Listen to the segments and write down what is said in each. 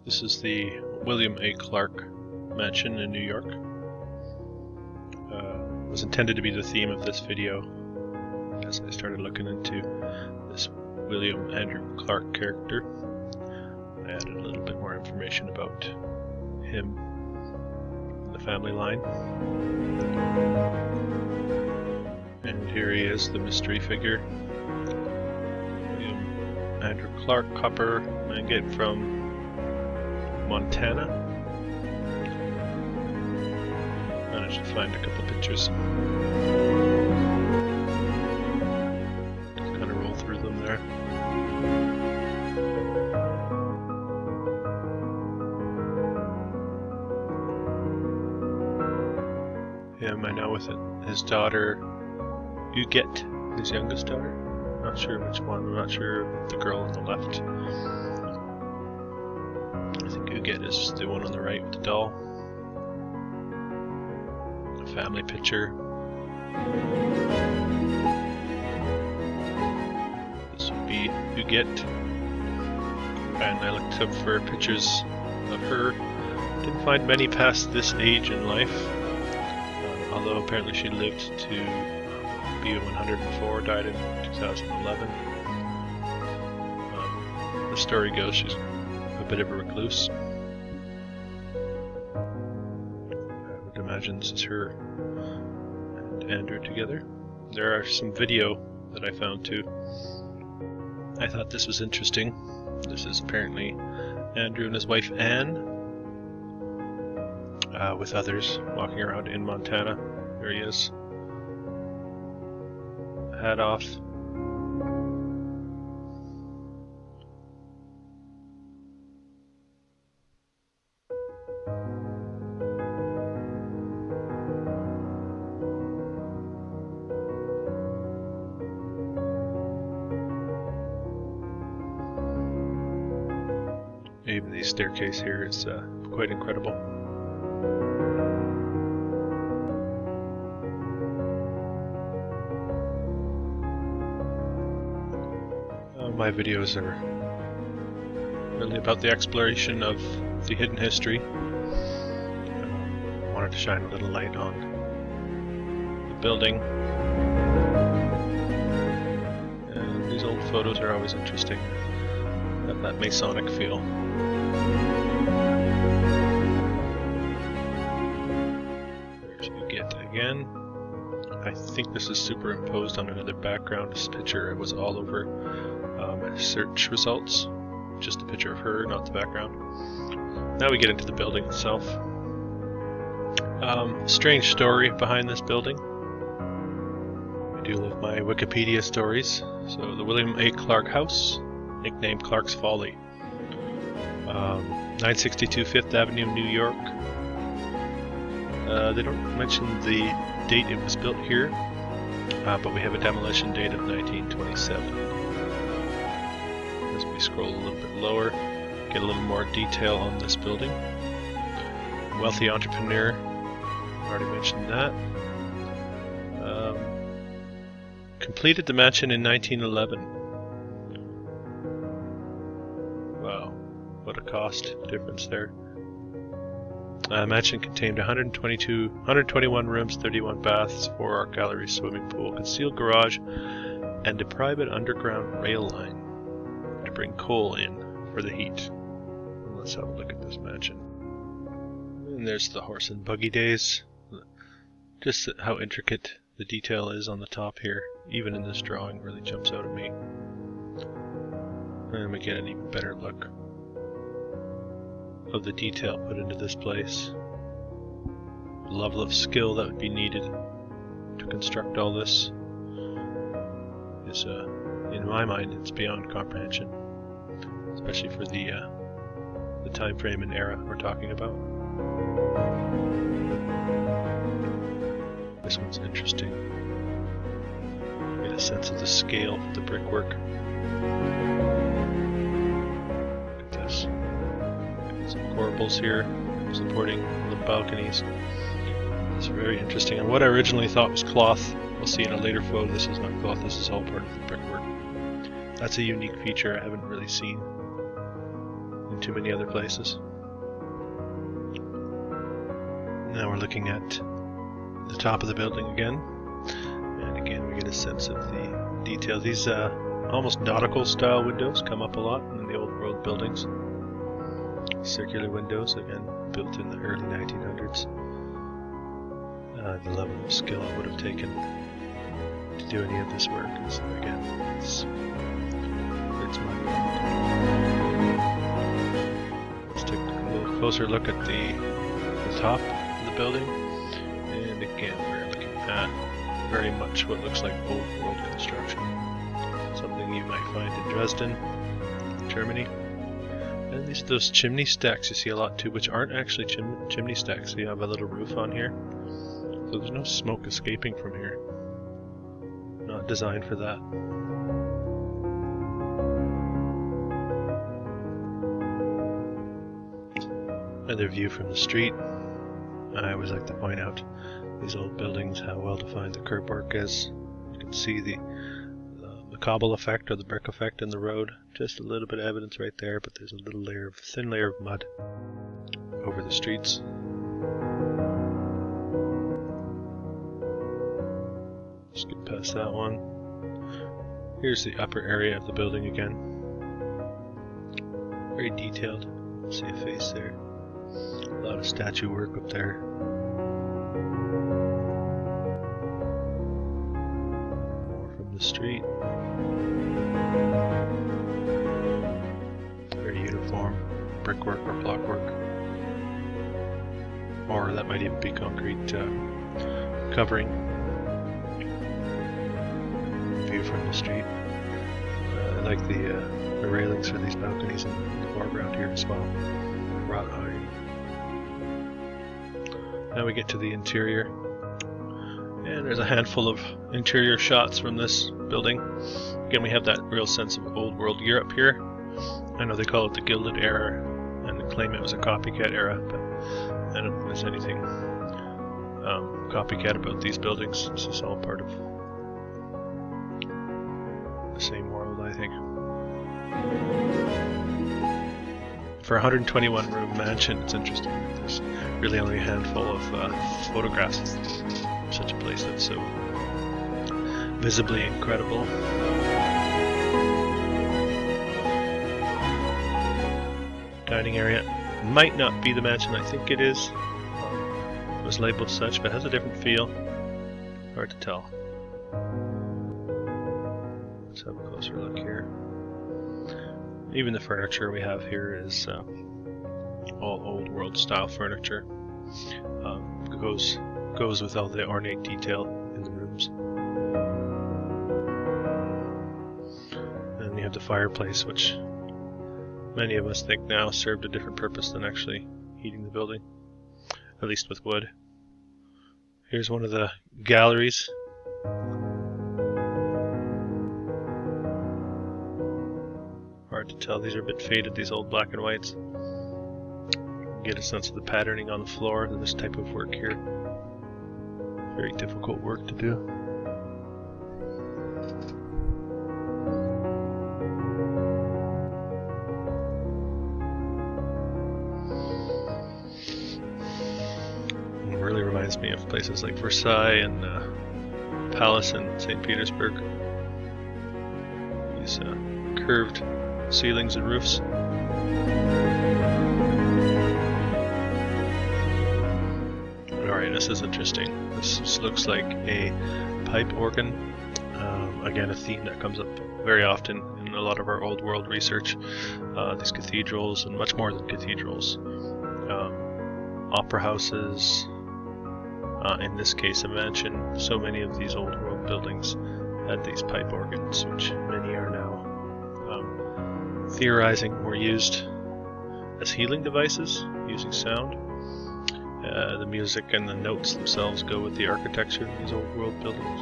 This is the William A. Clark mansion in New York. It was intended to be the theme of this video as I started looking into this William Andrew Clark character. I added a little bit more information about him in the family line. And here he is, the mystery figure. William Andrew Clark, copper magnate from Montana. Managed to find a couple pictures. Just kind of roll through them there. Him, I know, with it, his daughter, Huguette, his youngest daughter. Not sure which one. I'm not sure the girl on the left. I think Huguette is the one on the right with the doll. A family picture. This would be Huguette. And I looked up for pictures of her. Didn't find many past this age in life. Although apparently she lived to be 104, died in 2011. The story goes she's a bit of a recluse. I would imagine this is her and Andrew together. There are some video that I found too. I thought this was interesting. This is apparently Andrew and his wife Anne. With others walking around in Montana. There he is. Hat off. Even the staircase here is quite incredible. My videos are really about the exploration of the hidden history. I wanted to shine a little light on the building. And these old photos are always interesting. Have that Masonic feel. There's Huguette again. I think this is superimposed on another background. This picture was all over search results. Just a picture of her, not the background. Now we get into the building itself. Strange story behind this building. I do love my Wikipedia stories. So the William A. Clark House, nicknamed Clark's Folly. 962 Fifth Avenue, New York. They don't mention the date it was built here, but we have a demolition date of 1927. As we scroll a little bit lower, get a little more detail on this building. Wealthy entrepreneur, already mentioned that. Completed the mansion in 1911. Wow, what a cost difference there. Mansion contained 121 rooms, 31 baths, 4 art galleries, swimming pool, concealed garage, and a private underground rail line to bring coal in for the heat. Let's have a look at this mansion. And there's the horse and buggy days. Just how intricate the detail is on the top here, even in this drawing, really jumps out at me. And we get an even better look of the detail put into this place. The level of skill that would be needed to construct all this is, in my mind, it's beyond comprehension, especially for the time frame and era we're talking about. This one's interesting. Get a sense of the scale of the brickwork. Look at this. Some corbels here supporting the balconies. It's very interesting. And what I originally thought was cloth, we'll see in a later photo, this is not cloth, this is all part of the brickwork. That's a unique feature I haven't really seen in too many other places. Now we're looking at the top of the building again, and again we get a sense of the detail. These almost nautical style windows come up a lot in the old world buildings. Circular windows, again built in the early 1900s. The level of skill it would have taken to do any of this work is, again, it's mind-blowing. Let's take a little closer look at the top of the building, and again we're looking at very much what looks like old world construction. Something you might find in Dresden, Germany. And those chimney stacks you see a lot too, which aren't actually chimney stacks. You have a little roof on here, so there's no smoke escaping from here. Not designed for that. Another view from the street. I always like to point out these old buildings, how well defined the curb work is. You can see the cobble effect or the brick effect in the road. Just a little bit of evidence right there, but there's a little thin layer of mud over the streets. Just get past that one. Here's the upper area of the building again. Very detailed. See a face there. A lot of statue work up there. More from the street. Very uniform brickwork or blockwork. Or that might even be concrete covering. View from the street. I like the railings for these balconies in the foreground here as well. Wrought iron. Now we get to the interior, and there's a handful of interior shots from this building. Again, we have that real sense of old world Europe here. I know they call it the Gilded Era, and they claim it was a copycat era, but I don't think there's anything copycat about these buildings. This is all part of the same world, I think. For a 121 room mansion, it's interesting that there's really only a handful of photographs of such a place that's so visibly incredible. Dining area might not be the mansion I think it is. It was labeled such, but it has a different feel. Hard to tell. Let's have a closer look here. Even the furniture we have here is all old world style furniture. Goes with all the ornate detail in the rooms. And you have the fireplace, which many of us think now served a different purpose than actually heating the building, at least with wood. Here's one of the galleries. Hard to tell, these are a bit faded, these old black and whites. Get a sense of the patterning on the floor of this type of work here. Very difficult work to do. It really reminds me of places like Versailles and Palace in St. Petersburg. These curved ceilings and roofs. Alright, this is interesting. This looks like a pipe organ. Again, a theme that comes up very often in a lot of our old world research. These cathedrals, and much more than cathedrals. Opera houses, in this case a mansion. So many of these old world buildings had these pipe organs, which many are now theorizing were used as healing devices, using sound. The music and the notes themselves go with the architecture of these old world buildings.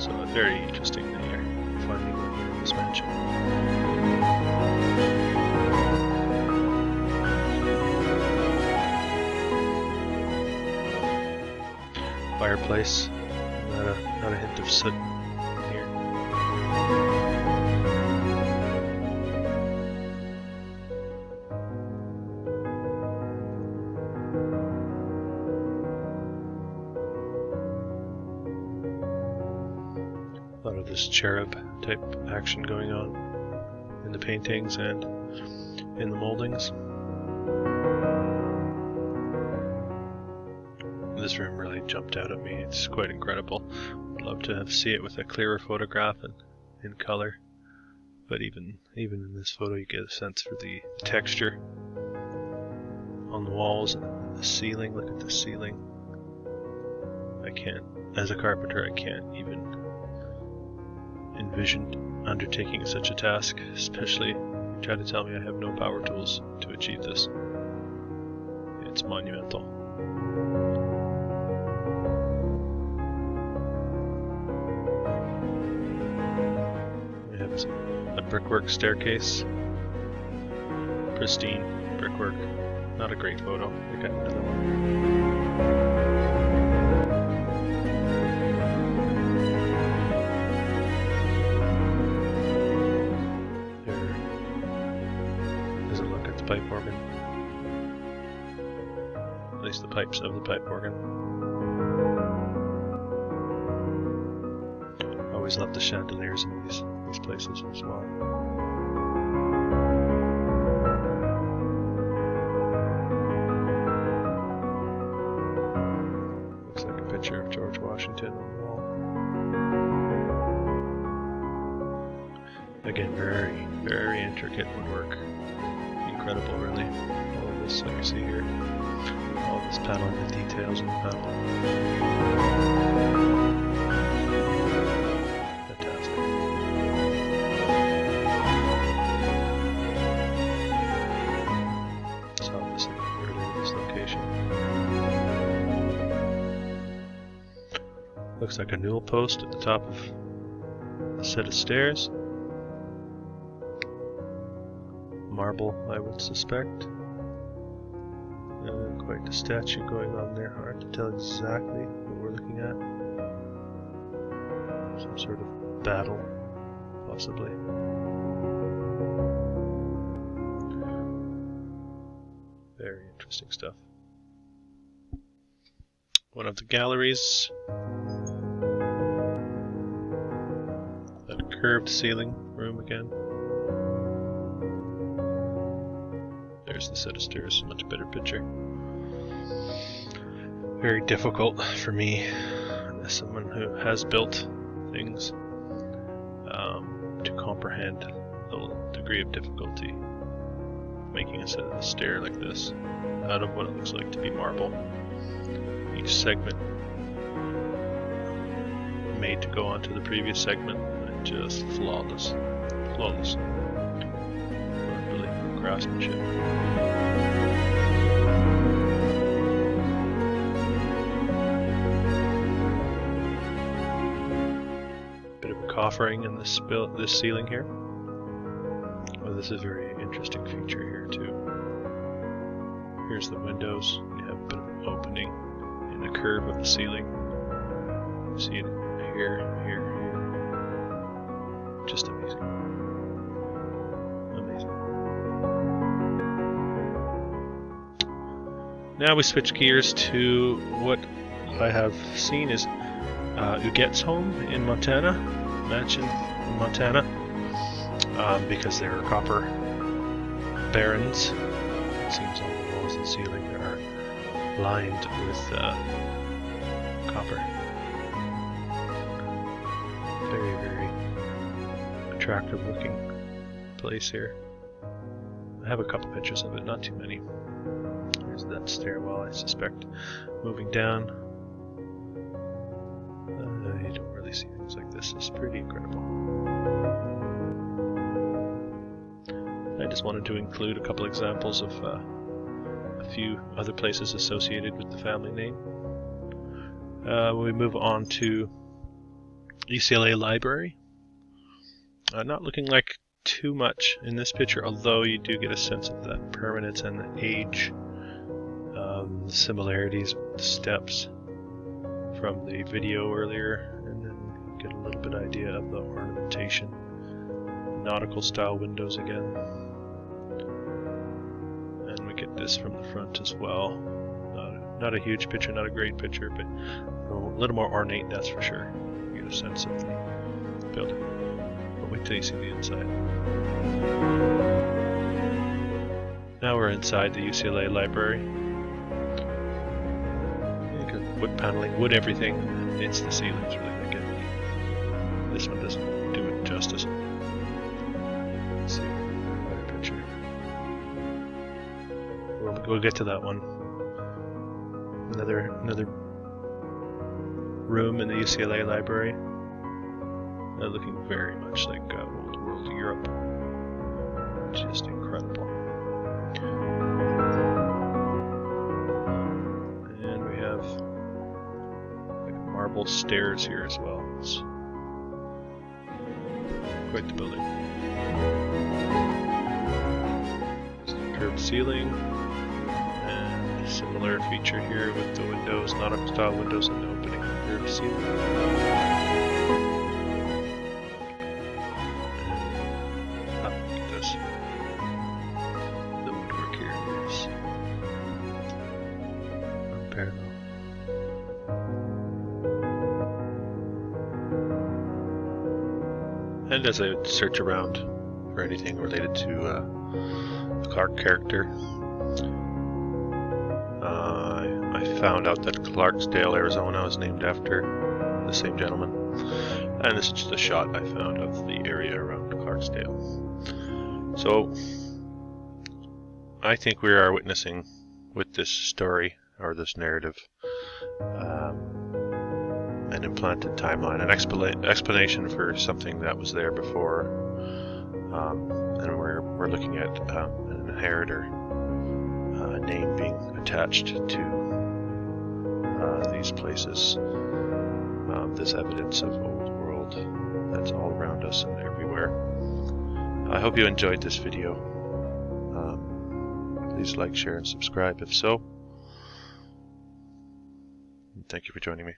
So very interesting that you're finding them here in this mansion. Fireplace, not a hint of soot here. this cherub type action going on in the paintings and in the moldings. This room really jumped out at me. It's quite incredible. I'd love to see it with a clearer photograph and in color. But even in this photo, you get a sense for the texture on the walls and the ceiling. Look at the ceiling. I can't, as a carpenter, I can't even envision undertaking such a task, especially try to tell me I have no power tools to achieve this. It's monumental. We have a brickwork staircase, pristine brickwork. Not a great photo. We got another one. Pipe organ. At least the pipes of the pipe organ. Always love the chandeliers in these places as well. Looks like a picture of George Washington on the wall. Again, very, very intricate woodwork. Incredible, really. All of this, like you see here, all this paneling, the details in the panel. Fantastic. Saw this earlier, this location. Looks like a newel post at the top of a set of stairs. Marble, I would suspect. Quite a statue going on there. Hard to tell exactly what we're looking at. Some sort of battle, possibly. Very interesting stuff. One of the galleries. That curved ceiling room again. There's the set of stairs, much better picture. Very difficult for me, as someone who has built things, to comprehend the degree of difficulty of making a set of a stair like this out of what it looks like to be marble. Each segment made to go onto the previous segment, and just flawless. Unbelievable craftsmanship. Bit of a coffering in this ceiling here. Oh, this is a very interesting feature here too. Here's the windows. You have a bit of an opening in the curve of the ceiling. You see it here. Just amazing. Now we switch gears to what I have seen is Huguette's home in Montana, mansion in Montana, because there are copper barons. It seems all the walls and ceiling are lined with copper. Very, very attractive looking place here. I have a couple pictures of it, not too many. There's that stairwell, I suspect, moving down. You don't really see things like this. It's pretty incredible. I just wanted to include a couple examples of a few other places associated with the family name. We move on to UCLA Library. Not looking like too much in this picture, although you do get a sense of that permanence and the age, the similarities with the steps from the video earlier, and then you get a little bit idea of the ornamentation. Nautical style windows again. And we get this from the front as well. Not a huge picture, not a great picture, but a little more ornate, that's for sure. You get a sense of the building. But wait till you see the inside. Now we're inside the UCLA library. You got wood paneling, wood everything. It's the ceilings really that get me. This one doesn't do it justice. Let's see, better picture. We'll get to that one. Another room in the UCLA library. Looking very much like old world Europe. Just incredible. And we have like marble stairs here as well. It's quite the building. Curved ceiling. And similar feature here with the windows, nautical style windows and the opening curved ceiling. The woodwork here is unparalleled. And as I search around for anything related to the Clark character, I found out that Clarksdale, Arizona was named after the same gentleman. And this is just a shot I found of the area around Clarksdale. So, I think we are witnessing with this story, or this narrative, an implanted timeline, an explanation for something that was there before, and we're looking at an inheritor name being attached to these places. This evidence of old world that's all around us and everywhere. I hope you enjoyed this video. Please like, share, and subscribe if so. Thank you for joining me.